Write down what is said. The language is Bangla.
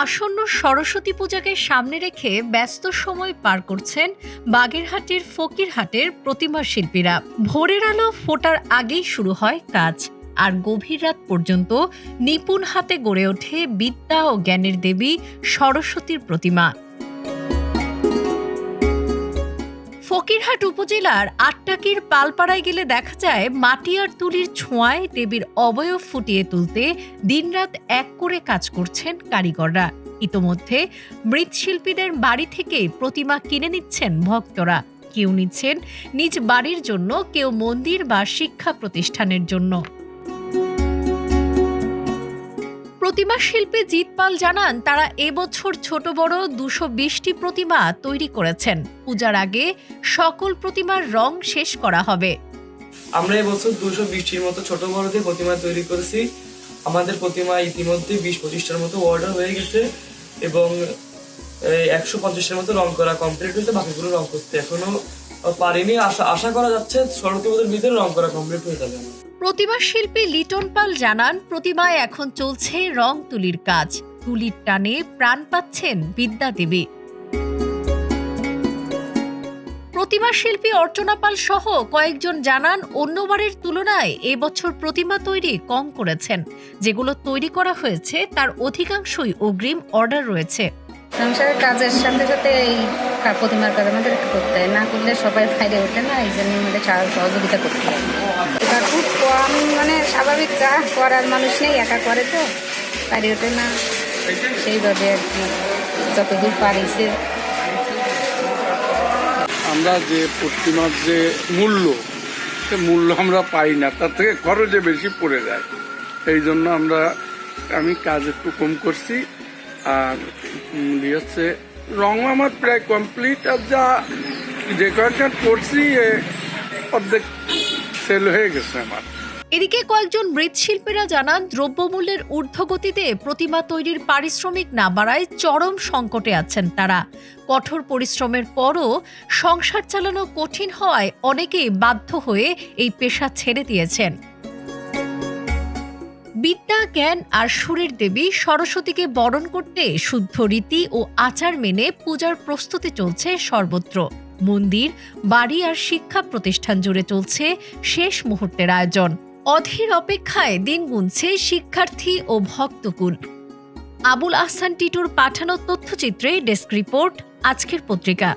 আসন্ন সরস্বতী পূজাকে সামনে রেখে ব্যস্ত সময় পার করছেন বাগেরহাটের ফকিরহাটের প্রতিমা শিল্পীরা। ভোরের আলো ফোটার আগেই শুরু হয় কাজ, আর গভীর রাত পর্যন্ত নিপুণ হাতে গড়ে ওঠে বিদ্যা ও জ্ঞানের দেবী সরস্বতীর প্রতিমা। ফকিরহাট উপজেলার আটটাকির পালপাড়ায় গেলে দেখা যায় মাটি আর তুলির ছোঁয়ায় দেবীর অবয়ব ফুটিয়ে তুলতে দিনরাত এক করে কাজ করছেন কারিগররা। ইতোমধ্যে মৃৎশিল্পীদের বাড়ি থেকে প্রতিমা কিনে নিচ্ছেন ভক্তরা। কেউ নিচ্ছেন নিজ বাড়ির জন্য, কেউ মন্দির বা শিক্ষা প্রতিষ্ঠানের জন্য। প্রতিমা শিল্পী জিৎ পাল জানান, তারা এবছর ছোট বড় ২২০টি প্রতিমা তৈরি করেছেন। পূজার আগে সকল প্রতিমার রং শেষ করা হবে। আমরা এবছর ২২০টির মতো ছোট বড়দের প্রতিমা তৈরি করেছি। আমাদের প্রতিমা ইতিমধ্যে ২০-২৫টার মতো অর্ডার হয়ে গেছে এবং ১৫০টার মতো রং করা কমপ্লিট হয়েছে। বাকিগুলো রং করতে এখনো পারিনি। আশা করা যাচ্ছে সরস্বতী পুজোর ভিতরে রং করা কমপ্লিট হয়ে যাবে। প্রতিমা শিল্পী লিটন পাল জানান, প্রতিমায় এখন চলছে রং তুলির কাজ। তুলির টানে প্রাণ পাচ্ছেন বিদ্যা দেবী। প্রতিমা শিল্পী অর্চনা পাল সহ কয়েকজন জানান, অন্যবারের তুলনায় এবছর প্রতিমা তৈরি কম করেছেন। যেগুলো তৈরি করা হয়েছে তার অধিকাংশই অগ্রিম অর্ডার রয়েছে। সংসারের কাজের সাথে সাথে এই প্রতিমার কাজ আমাদের করতে হয়, না করলে সবাই ফাইডে ওঠে না, এই জন্য আমাদের সহযোগিতা করতে হয়। এটা খুব কম, মানে স্বাভাবিক যা করার মানুষ নেই, একা করে তো পারি ওঠে না, সেইভাবে আর কি যতদূর পারিছে। আমরা যে প্রতিমার যে মূল্য, সে মূল্য আমরা পাই না, তার থেকে খরচে বেশি পড়ে যায়। এই জন্য আমি কাজ একটু কম করছি। আর হচ্ছে রং আমার প্রায় কমপ্লিট, আর যে কয়েকটা করছি অর্ধেক সেল হয়ে গেছে আমার। এদিকে কয়েকজন মৃৎশিল্পীরা জানান, দ্রব্যমূল্যের ঊর্ধ্বগতিতে প্রতিমা তৈরির পারিশ্রমিক না বাড়ায় চরম সংকটে আছেন তারা। কঠোর পরিশ্রমের পরও সংসার চালানো কঠিন হওয়ায় অনেকেই বাধ্য হয়ে এই পেশা ছেড়ে দিয়েছেন। বিদ্যা, জ্ঞান আর সুরের দেবী সরস্বতীকে বরণ করতে শুদ্ধ রীতি ও আচার মেনে পূজার প্রস্তুতি চলছে সর্বত্র। মন্দির, বাড়ি আর শিক্ষা প্রতিষ্ঠান জুড়ে চলছে শেষ মুহূর্তের আয়োজন। অধীর অপেক্ষায় দিন গুনছে শিক্ষার্থী ও ভক্তকুল। আবুল আহসান টিটুর পাঠানো তথ্যচিত্রে ডেস্ক রিপোর্ট, আজকের পত্রিকা।